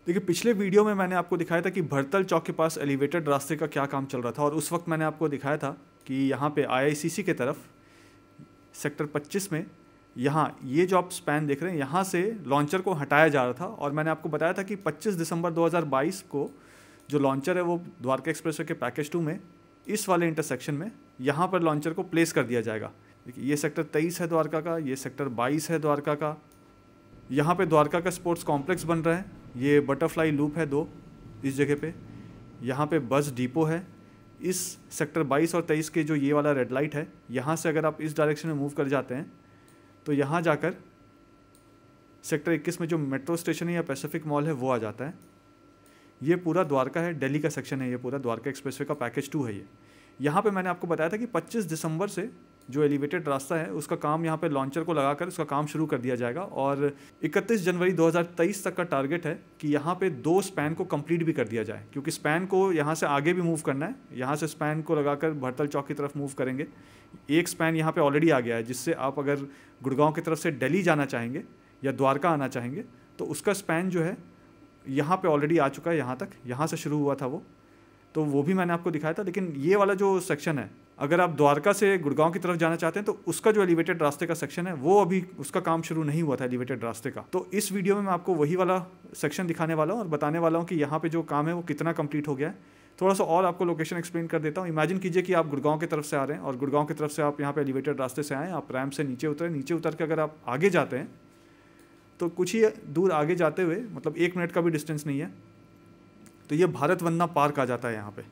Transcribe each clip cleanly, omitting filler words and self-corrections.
देखिए, पिछले वीडियो में मैंने आपको दिखाया था कि भरतल चौक के पास एलिवेटेड रास्ते का क्या काम चल रहा था, और उस वक्त मैंने आपको दिखाया था कि यहाँ पे IICC के तरफ सेक्टर 25 में यहाँ ये जो आप स्पैन देख रहे हैं, यहाँ से लॉन्चर को हटाया जा रहा था। और मैंने आपको बताया था कि 25 दिसंबर 2022 को जो लॉन्चर है वो द्वारका एक्सप्रेसवे के पैकेज 2 में इस वाले इंटरसेक्शन में यहाँ पर लॉन्चर को प्लेस कर दिया जाएगा। देखिए, ये सेक्टर 23 है द्वारका का, ये सेक्टर 22 है द्वारका का। यहाँ पे द्वारका का स्पोर्ट्स कॉम्प्लेक्स बन रहा है, ये बटरफ्लाई लूप है 2 इस जगह पे। यहाँ पे बस डिपो है। इस सेक्टर 22 और 23 के जो ये वाला रेड लाइट है, यहाँ से अगर आप इस डायरेक्शन में मूव कर जाते हैं तो यहाँ जाकर सेक्टर 21 में जो मेट्रो स्टेशन है या पैसिफिक मॉल है वो आ जाता है। ये पूरा द्वारका है, दिल्ली का सेक्शन है, ये पूरा द्वारका एक्सप्रेसवे का पैकेज 2 है ये। यहाँ पे मैंने आपको बताया था कि 25 दिसंबर से जो एलिवेटेड रास्ता है उसका काम यहाँ पे लॉन्चर को लगाकर उसका काम शुरू कर दिया जाएगा, और 31 जनवरी 2023 तक का टारगेट है कि यहाँ पे 2 स्पैन को कंप्लीट भी कर दिया जाए, क्योंकि स्पैन को यहाँ से आगे भी मूव करना है। यहाँ से स्पैन को लगाकर भरतल चौक की तरफ मूव करेंगे। एक स्पैन यहाँ पे ऑलरेडी आ गया है, जिससे आप अगर गुड़गांव की तरफ से दिल्ली जाना चाहेंगे या द्वारका आना चाहेंगे तो उसका स्पैन जो है यहाँ पे ऑलरेडी आ चुका है। यहाँ तक, यहाँ से शुरू हुआ था वो भी मैंने आपको दिखाया था। लेकिन ये वाला जो सेक्शन है, अगर आप द्वारका से गुड़गांव की तरफ जाना चाहते हैं तो उसका जो एलिवेटेड रास्ते का सेक्शन है वो अभी उसका काम शुरू नहीं हुआ था एलिवेटेड रास्ते का। तो इस वीडियो में मैं आपको वही वाला सेक्शन दिखाने वाला हूँ और बताने वाला हूँ कि यहाँ पे जो काम है वो कितना कंप्लीट हो गया है। थोड़ा सा और आपको लोकेशन एक्सप्लेन कर देता हूँ। इमेजिन कीजिए कि आप गुड़गांव की तरफ से आ रहे हैं और गुड़गांव की तरफ से आप यहाँ पे एलिवेटेड रास्ते से आएँ, आप रैम्प से नीचे उतरे, नीचे उतर के अगर आप आगे जाते हैं तो कुछ ही दूर आगे जाते हुए, मतलब 1 मिनट का भी डिस्टेंस नहीं है, तो ये भारत वंदना पार्क आ जाता है यहाँ पे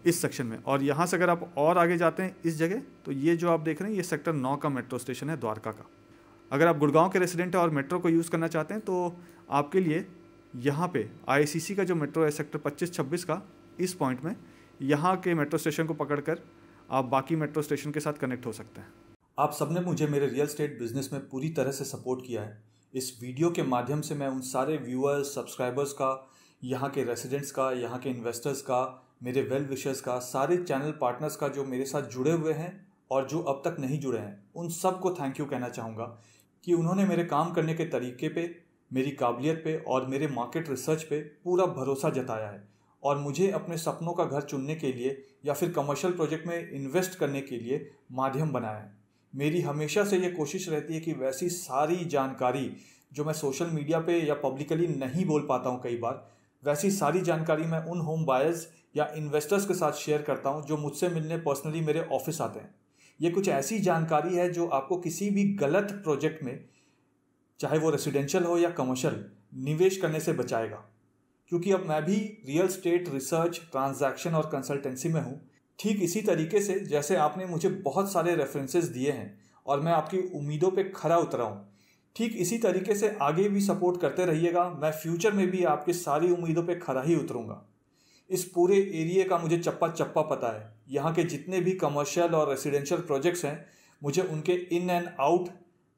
इस सेक्शन में। और यहाँ से अगर आप और आगे जाते हैं इस जगह, तो ये जो आप देख रहे हैं ये सेक्टर 9 का मेट्रो स्टेशन है द्वारका का। अगर आप गुड़गांव के रेसिडेंट हैं और मेट्रो को यूज़ करना चाहते हैं तो आपके लिए यहाँ पे IICC का जो मेट्रो है सेक्टर 25-26 का, इस पॉइंट में यहाँ के मेट्रो स्टेशन को पकड़कर आप बाकी मेट्रो स्टेशन के साथ कनेक्ट हो सकते हैं। आप सबने मुझे मेरे रियल एस्टेट बिजनेस में पूरी तरह से सपोर्ट किया है। इस वीडियो के माध्यम से मैं उन सारे व्यूअर्स, सब्सक्राइबर्स का, यहाँ के रेसिडेंट्स का, यहाँ के इन्वेस्टर्स का, मेरे वेल विशर्स का, सारे चैनल पार्टनर्स का जो मेरे साथ जुड़े हुए हैं और जो अब तक नहीं जुड़े हैं, उन सब को थैंक यू कहना चाहूँगा कि उन्होंने मेरे काम करने के तरीके पे, मेरी काबिलियत पे और मेरे मार्केट रिसर्च पे पूरा भरोसा जताया है और मुझे अपने सपनों का घर चुनने के लिए या फिर कमर्शियल प्रोजेक्ट में इन्वेस्ट करने के लिए माध्यम बनाया है। मेरी हमेशा से ये कोशिश रहती है कि वैसी सारी जानकारी जो मैं सोशल मीडिया पे या पब्लिकली नहीं बोल पाता हूँ कई बार, वैसी सारी जानकारी मैं उन होम बायर्स या इन्वेस्टर्स के साथ शेयर करता हूँ जो मुझसे मिलने पर्सनली मेरे ऑफिस आते हैं। ये कुछ ऐसी जानकारी है जो आपको किसी भी गलत प्रोजेक्ट में, चाहे वो रेसिडेंशियल हो या कमर्शियल, निवेश करने से बचाएगा। क्योंकि अब मैं भी रियल एस्टेट रिसर्च, ट्रांजैक्शन और कंसल्टेंसी में हूँ। ठीक इसी तरीके से जैसे आपने मुझे बहुत सारे रेफरेंसेस दिए हैं और मैं आपकी उम्मीदों पे खरा उतरा हूँ, ठीक इसी तरीके से आगे भी सपोर्ट करते रहिएगा। मैं फ्यूचर में भी आपकी सारी उम्मीदों पे खरा ही उतरूँगा। इस पूरे एरिया का मुझे चप्पा चप्पा पता है। यहाँ के जितने भी कमर्शियल और रेसिडेंशियल प्रोजेक्ट्स हैं, मुझे उनके इन एंड आउट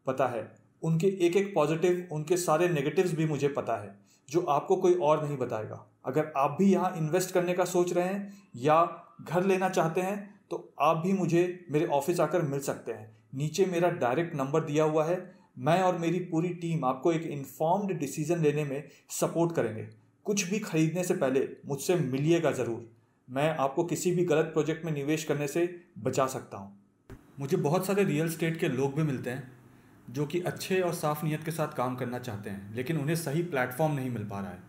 पता है। उनके एक एक पॉजिटिव, उनके सारे नेगेटिव्स भी मुझे पता है, जो आपको कोई और नहीं बताएगा। अगर आप भी यहाँ इन्वेस्ट करने का सोच रहे हैं या घर लेना चाहते हैं तो आप भी मुझे मेरे ऑफिस आकर मिल सकते हैं। नीचे मेरा डायरेक्ट नंबर दिया हुआ है। मैं और मेरी पूरी टीम आपको एक इन्फॉर्म्ड डिसीजन लेने में सपोर्ट करेंगे। कुछ भी खरीदने से पहले मुझसे मिलिएगा ज़रूर। मैं आपको किसी भी गलत प्रोजेक्ट में निवेश करने से बचा सकता हूँ। मुझे बहुत सारे रियल एस्टेट के लोग भी मिलते हैं जो कि अच्छे और साफ़ नीयत के साथ काम करना चाहते हैं, लेकिन उन्हें सही प्लेटफॉर्म नहीं मिल पा रहा है।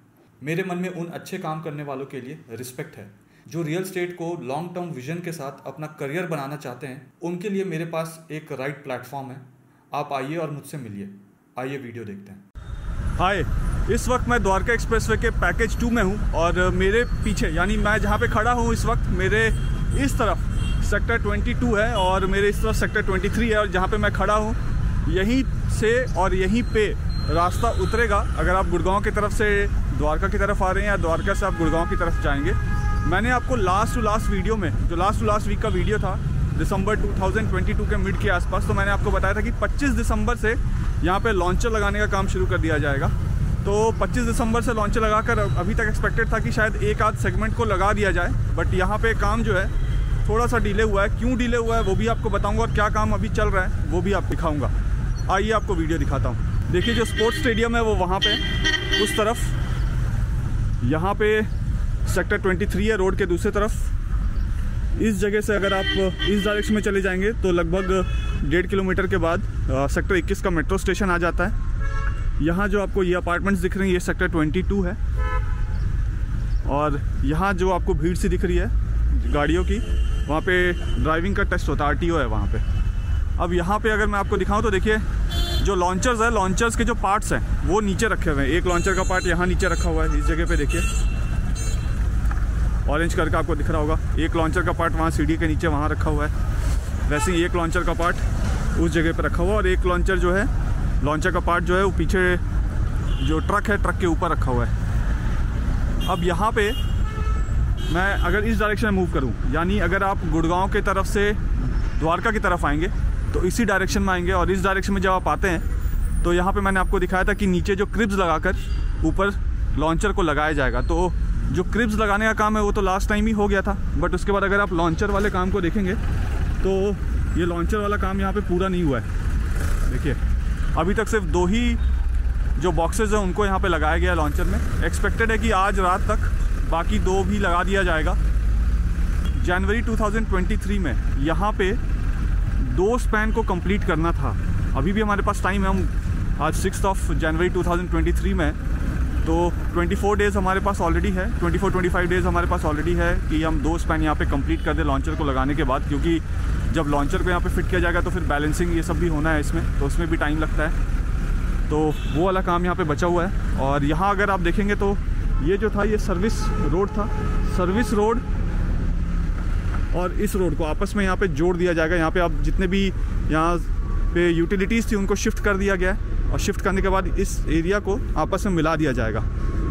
मेरे मन में उन अच्छे काम करने वालों के लिए रिस्पेक्ट है। जो रियल एस्टेट को लॉन्ग टर्म विजन के साथ अपना करियर बनाना चाहते हैं, उनके लिए मेरे पास एक राइट प्लेटफॉर्म है। आप आइए और मुझसे मिलिए। आइए वीडियो देखते हैं। हाय, इस वक्त मैं द्वारका एक्सप्रेसवे के पैकेज 2 में हूँ और मेरे पीछे, यानी मैं जहाँ पे खड़ा हूँ इस वक्त, मेरे इस तरफ सेक्टर 22 है और मेरे इस तरफ सेक्टर 23 है। और जहाँ पे मैं खड़ा हूँ यहीं से और यहीं पे रास्ता उतरेगा अगर आप गुड़गांव की तरफ से द्वारका की तरफ आ रहे हैं या द्वारका से आप गुड़गांव की तरफ जाएंगे। मैंने आपको लास्ट टू लास्ट वीडियो में, जो लास्ट टू लास्ट वीक का वीडियो था दिसंबर 2022 के मिड के आसपास, तो मैंने आपको बताया था कि 25 दिसंबर से यहाँ पे लॉन्चर लगाने का काम शुरू कर दिया जाएगा। तो 25 दिसंबर से लॉन्चर लगाकर अभी तक एक्सपेक्टेड था कि शायद एक आध सेगमेंट को लगा दिया जाए, बट यहाँ पे काम जो है थोड़ा सा डिले हुआ है। क्यों डिले हुआ है वो भी आपको बताऊँगा और क्या काम अभी चल रहा है वो भी आपको दिखाऊँगा। आइए आपको वीडियो दिखाता हूँ। देखिए, जो स्पोर्ट्स स्टेडियम है वो वहाँ पे उस तरफ यहाँ पे सेक्टर 23 है रोड के दूसरी तरफ। इस जगह से अगर आप इस डायरेक्शन में चले जाएंगे तो लगभग 1.5 किलोमीटर के बाद सेक्टर 21 का मेट्रो स्टेशन आ जाता है। यहाँ जो आपको ये अपार्टमेंट्स दिख रही हैं ये सेक्टर 22 है। और यहाँ जो आपको भीड़ सी दिख रही है गाड़ियों की, वहाँ पे ड्राइविंग का टेस्ट होता है, RTO है वहाँ पे। अब यहाँ पे अगर मैं आपको दिखाऊँ तो देखिए जो लॉन्चर्स है, लॉन्चर्स के जो पार्ट्स हैं वो नीचे रखे हुए हैं। एक लॉन्चर का पार्ट यहाँ नीचे रखा हुआ है, इस जगह पे देखिए ऑरेंज कलर का आपको दिख रहा होगा। एक लॉन्चर का पार्ट वहाँ सीढ़ी के नीचे वहाँ रखा हुआ है। वैसे ही एक लॉन्चर का पार्ट उस जगह पे रखा हुआ, और एक लॉन्चर जो है, लॉन्चर का पार्ट जो है वो पीछे जो ट्रक है, ट्रक के ऊपर रखा हुआ है। अब यहाँ पे मैं अगर इस डायरेक्शन में मूव करूँ, यानी अगर आप गुड़गांव की तरफ से द्वारका की तरफ आएंगे तो इसी डायरेक्शन में आएंगे। और इस डायरेक्शन में जब आप आते हैं तो यहाँ पे मैंने आपको दिखाया था कि नीचे जो क्रिब्स लगाकर ऊपर लॉन्चर को लगाया जाएगा। तो जो क्रिब्स लगाने का काम है वो तो लास्ट टाइम ही हो गया था, बट उसके बाद अगर आप लॉन्चर वाले काम को देखेंगे तो ये लॉन्चर वाला काम यहाँ पे पूरा नहीं हुआ है। देखिए अभी तक सिर्फ 2 ही जो बॉक्सेस हैं उनको यहाँ पे लगाया गया लॉन्चर में। एक्सपेक्टेड है कि आज रात तक बाकी 2 भी लगा दिया जाएगा। जनवरी 2023 में यहाँ पे 2 स्पैन को कंप्लीट करना था। अभी भी हमारे पास टाइम है, हम आज 6 जनवरी 2023 में, तो 24 डेज़ हमारे पास ऑलरेडी है, 24-25 डेज़ हमारे पास ऑलरेडी है कि हम 2 स्पैन यहाँ पे कंप्लीट कर दें लॉन्चर को लगाने के बाद। क्योंकि जब लॉन्चर को यहाँ पे फिट किया जाएगा तो फिर बैलेंसिंग ये सब भी होना है इसमें, तो उसमें भी टाइम लगता है। तो वो वाला काम यहाँ पे बचा हुआ है। और यहाँ अगर आप देखेंगे तो ये जो था ये सर्विस रोड था। सर्विस रोड और इस रोड को आपस में यहाँ पे जोड़ दिया जाएगा। यहाँ पे आप जितने भी यहाँ पे यूटिलिटीज़ थी उनको शिफ्ट कर दिया गया है, और शिफ्ट करने के बाद इस एरिया को आपस में मिला दिया जाएगा।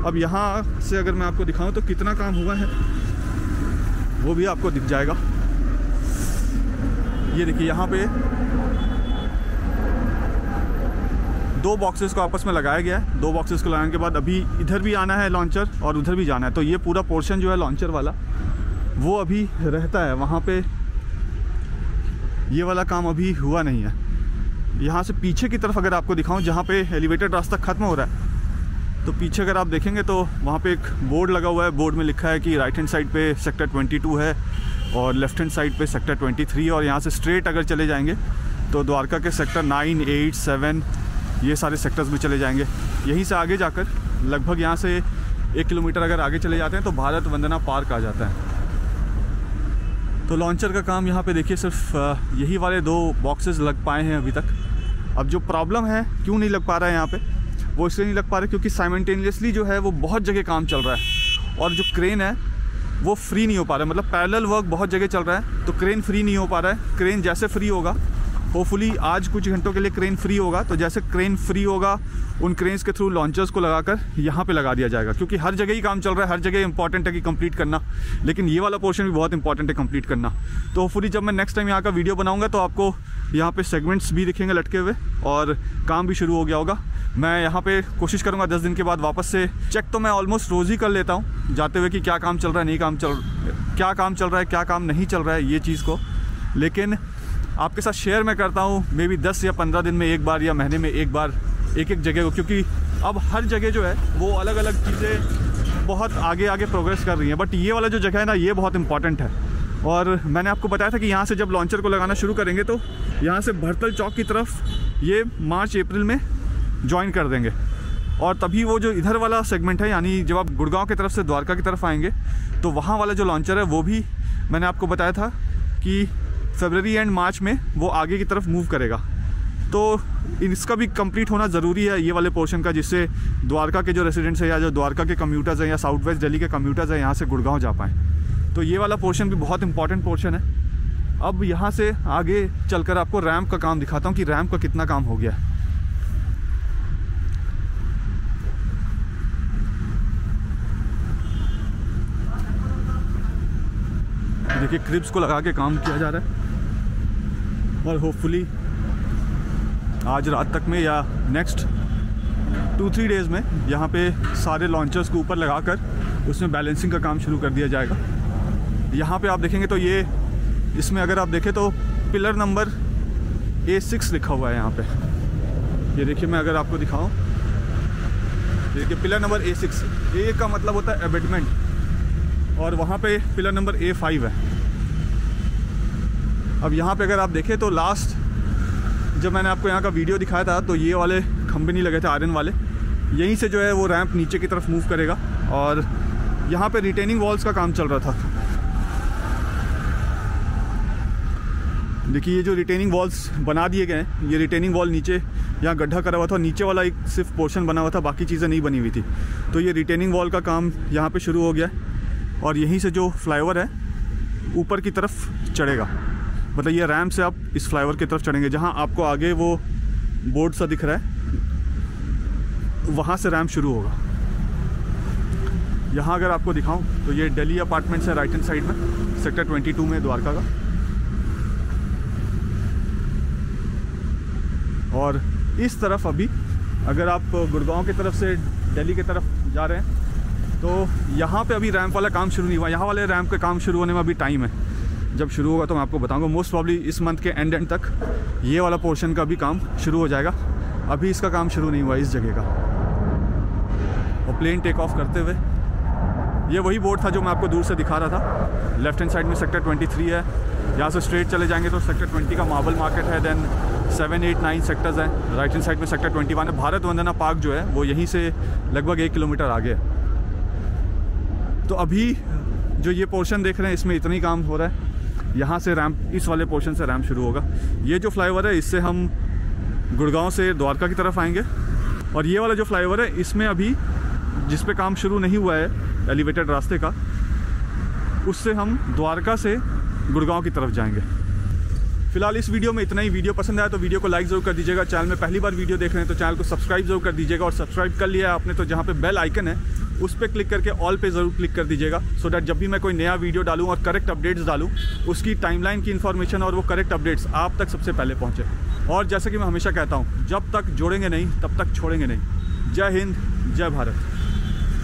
अब यहाँ से अगर मैं आपको दिखाऊं तो कितना काम हुआ है वो भी आपको दिख जाएगा। ये देखिए यहाँ पे 2 बॉक्सेस को आपस में लगाया गया है। 2 बॉक्सेस को लगाने के बाद अभी इधर भी आना है लॉन्चर और उधर भी जाना है। तो ये पूरा पोर्शन जो है लॉन्चर वाला वो अभी रहता है वहाँ पे। ये वाला काम अभी हुआ नहीं है। यहाँ से पीछे की तरफ अगर आपको दिखाऊं जहाँ पे एलिवेटेड रास्ता ख़त्म हो रहा है, तो पीछे अगर आप देखेंगे तो वहाँ पे एक बोर्ड लगा हुआ है। बोर्ड में लिखा है कि राइट हैंड साइड पे सेक्टर 22 है और लेफ्ट हैंड साइड पे सेक्टर 23। और यहाँ से स्ट्रेट अगर चले जाएंगे तो द्वारका के सेक्टर 9, 8, 7 ये सारे सेक्टर्स में चले जाएंगे। यहीं से आगे जाकर लगभग यहाँ से 1 किलोमीटर अगर आगे चले जाते हैं तो भारत वंदना पार्क आ जाता है। तो लॉन्चर का काम यहाँ पे देखिए सिर्फ यही वाले 2 बॉक्सेस लग पाए हैं अभी तक। अब जो प्रॉब्लम है क्यों नहीं लग पा रहा है यहाँ पे, वो इसलिए नहीं लग पा रहा क्योंकि साइमल्टेनियसली जो है वो बहुत जगह काम चल रहा है और जो क्रेन है वो फ्री नहीं हो पा रहा है। मतलब पैरेलल वर्क बहुत जगह चल रहा है तो क्रेन फ्री नहीं हो पा रहा है। क्रेन जैसे फ्री होगा, होपफुली आज कुछ घंटों के लिए क्रेन फ्री होगा, तो जैसे क्रेन फ्री होगा उन क्रेन्स के थ्रू लॉन्चर्स को लगाकर यहाँ पे लगा दिया जाएगा। क्योंकि हर जगह ही काम चल रहा है, हर जगह इंपॉर्टेंट है कि कंप्लीट करना, लेकिन ये वाला पोर्शन भी बहुत इंपॉर्टेंट है कंप्लीट करना। तो होपफुली जब मैं नेक्स्ट टाइम यहाँ का वीडियो बनाऊँगा तो आपको यहाँ पे सेगमेंट्स भी दिखेंगे लटके हुए और काम भी शुरू हो गया होगा। मैं यहाँ पे कोशिश करूँगा 10 दिन के बाद वापस से चेक, तो मैं ऑलमोस्ट रोज़ ही कर लेता हूँ जाते हुए कि क्या काम चल रहा है, क्या काम चल रहा है, क्या काम नहीं चल रहा है, ये चीज़ को। लेकिन आपके साथ शेयर मैं करता हूँ मे बी 10 या 15 दिन में एक बार या महीने में एक बार एक जगह को, क्योंकि अब हर जगह जो है वो अलग अलग चीज़ें बहुत आगे प्रोग्रेस कर रही हैं। बट ये वाला जो जगह है ना, ये बहुत इंपॉर्टेंट है। और मैंने आपको बताया था कि यहाँ से जब लॉन्चर को लगाना शुरू करेंगे तो यहाँ से भरतल चौक की तरफ ये मार्च-अप्रैल में ज्वाइन कर देंगे। और तभी वो जो इधर वाला सेगमेंट है, यानी जब आप गुड़गांव की तरफ से द्वारका की तरफ आएंगे तो वहाँ वाला जो लॉन्चर है वो भी मैंने आपको बताया था कि फरवरी एंड मार्च में वो आगे की तरफ मूव करेगा। तो इसका भी कंप्लीट होना ज़रूरी है ये वाले पोर्शन का, जिससे द्वारका के जो रेसिडेंट्स हैं या जो द्वारका के कम्यूटर्स हैं या साउथ वेस्ट दिल्ली के कम्यूटर्स हैं यहाँ से गुड़गांव जा पाएँ। तो ये वाला पोर्शन भी बहुत इंपॉर्टेंट पोर्शन है। अब यहाँ से आगे चलकर आपको रैंप का काम दिखाता हूँ कि रैंप का कितना काम हो गया है। देखिए क्रिब्स को लगा के काम किया जा रहा है और होपफुली आज रात तक में या नेक्स्ट 2-3 डेज़ में यहाँ पे सारे लॉन्चर्स को ऊपर लगाकर उसमें बैलेंसिंग का काम शुरू कर दिया जाएगा। यहाँ पे आप देखेंगे तो ये इसमें अगर आप देखें तो पिलर नंबर A6 लिखा हुआ है यहाँ पे। ये देखिए मैं अगर आपको दिखाऊं देखिए पिलर नंबर A6, A का मतलब होता है एबेटमेंट, और वहाँ पे पिलर नंबर A5 है। अब यहाँ पे अगर आप देखें तो लास्ट जब मैंने आपको यहाँ का वीडियो दिखाया था तो ये वाले खंभे नहीं लगे थे आयरन वाले, यहीं से जो है वो रैंप नीचे की तरफ मूव करेगा। और यहाँ पे रिटेनिंग वॉल्स का काम चल रहा था। देखिए ये जो रिटेनिंग वॉल्स बना दिए गए हैं, ये रिटेनिंग वॉल नीचे यहाँ गड्ढा करा हुआ था, नीचे वाला एक सिर्फ पोर्शन बना हुआ था, बाकी चीज़ें नहीं बनी हुई थी। तो ये रिटेनिंग वॉल का काम यहाँ पे शुरू हो गया है और यहीं से जो फ्लाईओवर है ऊपर की तरफ चढ़ेगा। मतलब ये रैंप से आप इस फ्लाईओवर की तरफ चढ़ेंगे, जहाँ आपको आगे वो बोर्ड सा दिख रहा है वहाँ से रैंप शुरू होगा। यहाँ अगर आपको दिखाऊं तो ये दिल्ली अपार्टमेंट्स है राइट हैंड साइड में, सेक्टर 22 में द्वारका का। और इस तरफ अभी अगर आप गुड़गांव की तरफ से दिल्ली की तरफ जा रहे हैं तो यहाँ पे अभी रैंप वाला काम शुरू नहीं हुआ। यहाँ वाले रैंप का काम शुरू होने में अभी टाइम है, जब शुरू होगा तो मैं आपको बताऊंगा। मोस्ट प्रॉब्ली इस मंथ के एंड तक ये वाला पोर्शन का भी काम शुरू हो जाएगा। अभी इसका काम शुरू नहीं हुआ इस जगह का। और प्लेन टेक ऑफ करते हुए ये वही बोर्ड था जो मैं आपको दूर से दिखा रहा था। लेफ्ट हैंड साइड में सेक्टर 23 है, यहाँ से स्ट्रेट चले जाएंगे तो सेक्टर 20 का मार्बल मार्केट है, देन 7, 8, 9 सेक्टर्स हैं। राइट हैंड साइड में सेक्टर 21 है। भारत वंदना पार्क जो है वो यहीं से लगभग 1 किलोमीटर आगे है। तो अभी जो ये पोर्शन देख रहे हैं इसमें इतना ही काम हो रहा है। यहाँ से रैंप, इस वाले पोर्शन से रैंप शुरू होगा। ये जो फ्लाईओवर है इससे हम गुड़गांव से द्वारका की तरफ आएंगे, और ये वाला जो फ्लाईओवर है इसमें अभी जिस पे काम शुरू नहीं हुआ है एलिवेटेड रास्ते का, उससे हम द्वारका से गुड़गांव की तरफ जाएंगे। फिलहाल इस वीडियो में इतना ही। वीडियो पसंद आया तो वीडियो को लाइक ज़रूर कर दीजिएगा। चैनल में पहली बार वीडियो देख रहे हैं तो चैनल को सब्सक्राइब जरूर कर दीजिएगा, और सब्सक्राइब कर लिया है आपने तो जहाँ पे बेल आइकन है उस पर क्लिक करके ऑल पे ज़रूर क्लिक कर दीजिएगा, सो डैट जब भी मैं कोई नया वीडियो डालूँ और करेक्ट अपडेट्स डालूँ उसकी टाइमलाइन की इन्फॉर्मेशन और वो करेक्ट अपडेट्स आप तक सबसे पहले पहुँचे। और जैसे कि मैं हमेशा कहता हूँ, जब तक जोड़ेंगे नहीं तब तक छोड़ेंगे नहीं। जय हिंद, जय भारत।